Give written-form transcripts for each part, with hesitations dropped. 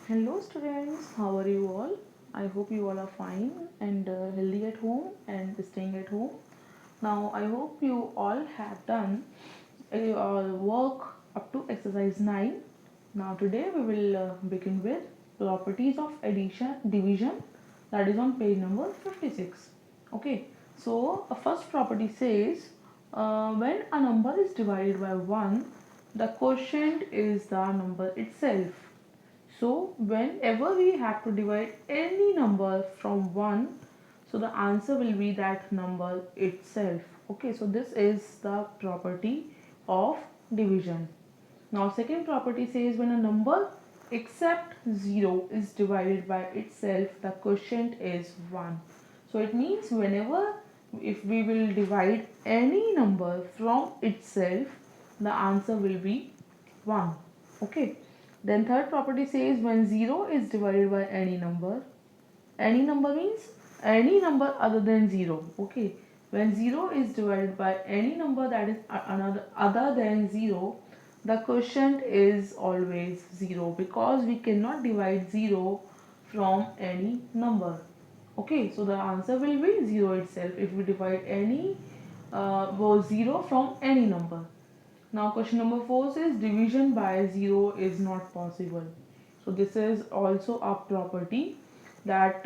Hello students, how are you all? I hope you all are fine and healthy at home and staying at home. Now I hope you all have done work up to exercise 9. Now today we will begin with properties of addition division, that is on page number 56. Okay, so a first property says when a number is divided by 1, the quotient is the number itself. So whenever we have to divide any number from 1, so the answer will be that number itself. Okay, so this is the property of division. Now second property says when a number except 0 is divided by itself, the quotient is 1. So it means whenever if we will divide any number from itself, the answer will be 1. Okay. Then third property says when 0 is divided by any number means any number other than 0. Okay. When 0 is divided by any number that is another other than 0, the quotient is always 0 because we cannot divide 0 from any number. Okay, so the answer will be 0 itself if we divide any 0 from any number. Now question number 4 says division by 0 is not possible. So this is also a property that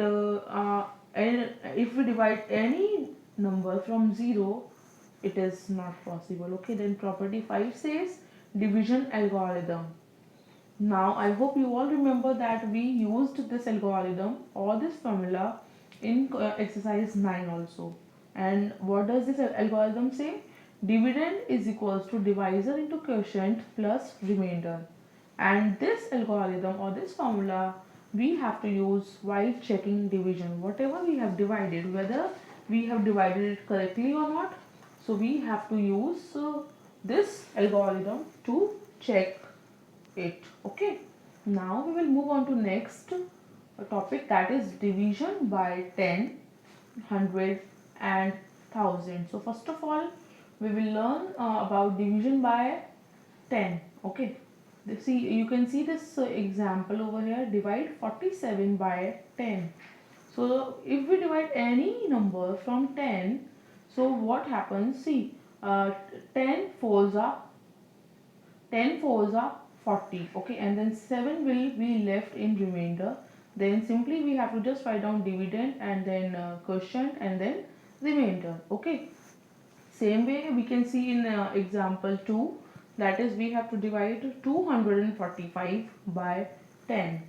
and if we divide any number from 0, it is not possible. Okay, then property 5 says division algorithm. Now I hope you all remember that we used this algorithm or this formula in exercise 9 also. And what does this algorithm say? Dividend is equals to divisor into quotient plus remainder. And this algorithm or this formula we have to use while checking division. Whatever we have divided, whether we have divided it correctly or not, so we have to use this algorithm to check it. Okay, now we will move on to next topic, that is division by 10, 100 and 1000. So first of all we will learn about division by 10. Okay, see, you can see this example over here, divide 47 by 10. So if we divide any number from 10, so what happens, see, 10 fours are 10 fours are 40. Okay, and then 7 will be left in remainder. Then simply we have to just write down dividend and then quotient and then remainder. Okay, same way we can see in example 2, that is we have to divide 245 by 10.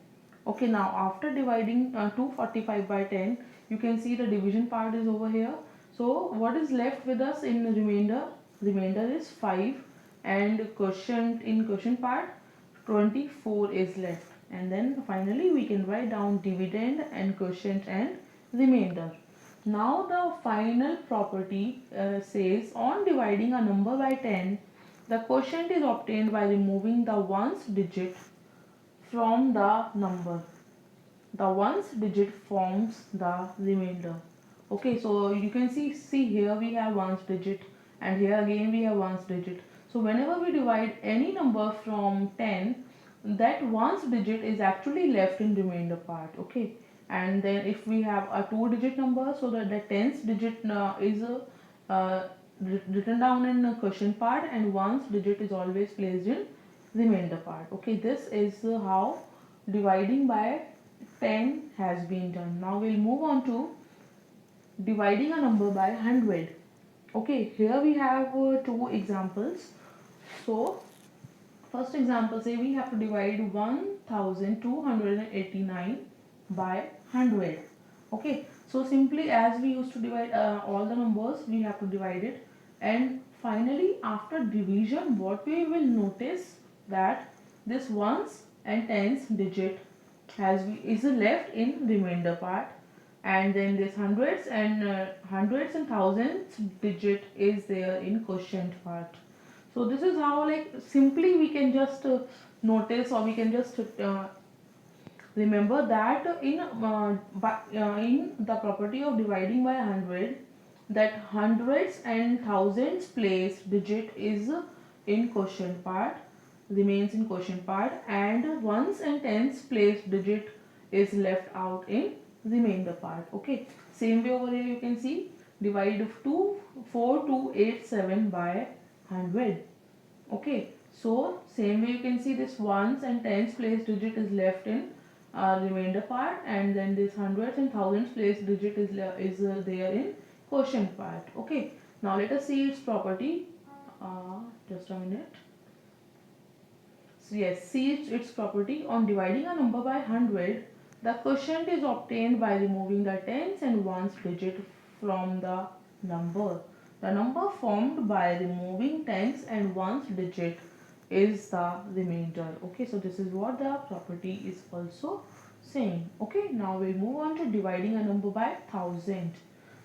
Okay, now after dividing 245 by 10, you can see the division part is over here. So what is left with us in remainder? Remainder is 5, and quotient, in quotient part 24 is left. And then finally we can write down dividend and quotient and remainder. Now the final property says on dividing a number by 10, the quotient is obtained by removing the ones digit from the number. The ones digit forms the remainder. Okay, so you can see here we have ones digit and here again we have ones digit. So whenever we divide any number from 10, that ones digit is actually left in remainder part. Okay, and then if we have a 2-digit number, so that the tens digit is uh, written down in the question part, and ones digit is always placed in remainder part. Okay, this is how dividing by 10 has been done. Now we'll move on to dividing a number by 100. Okay, here we have two examples. So first example, say we have to divide 1289 by 100. Okay, so simply as we used to divide all the numbers, we have to divide it, and finally after division what we will notice that this ones and tens digit is left in remainder part, and then this hundreds and thousands digit is there in quotient part. So this is how, like, simply we can just notice, or we can just remember that in the property of dividing by 100, that hundreds and thousands place digit is in quotient part, remains in quotient part, and ones and tens place digit is left out in remainder part. Okay, same way over here you can see, divide 4287 by 100. Okay, so same way you can see this ones and tens place digit is left in remainder part, and then this hundreds and thousands place digit is there in quotient part. Okay, now let us see its property. Just a minute. So yes, see its property. On dividing a number by 100, the quotient is obtained by removing the tens and ones digit from the number. The number formed by removing tens and ones digit is the remainder. Okay, so this is what the property is also saying. Okay, now we'll move on to dividing a number by 1000.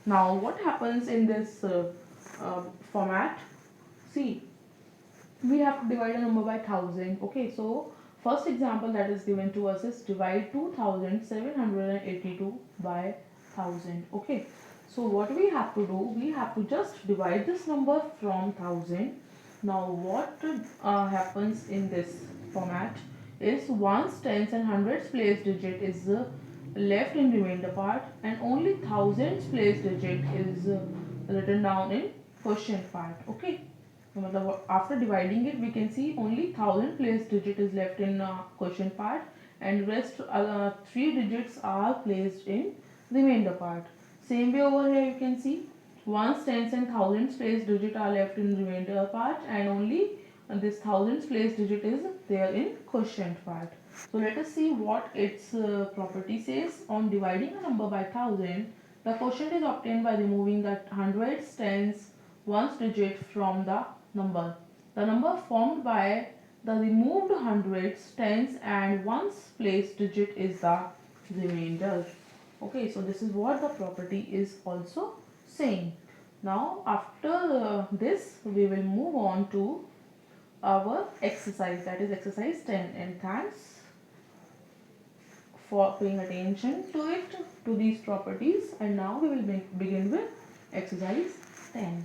Now what happens in this format? See, we have to divide a number by 1000. Okay, so first example that is given to us is divide 2782 by 1000. Okay, so what we have to do, we have to just divide this number from 1000. Now what happens in this format is ones, tens and hundreds place digit is left in remainder part, and only thousands place digit is written down in quotient part. Okay, मतलब after dividing it we can see only 1000 place digit is left in quotient part, and rest 3 digits are placed in remainder part. Same way over here you can see ones, tens and thousands place digit are left in remainder part, and only this thousands place digit is there in quotient part. So let us see what its property says. On dividing a number by 1000, the quotient is obtained by removing the hundreds, tens, ones digit from the number. The number formed by the removed hundreds, tens and ones place digit is the remainder. Okay, so this is what the property is also saying. Now after this we will move on to our exercise, that is exercise 10, and thanks for paying attention to it, to these properties, and now we will begin with exercise 10.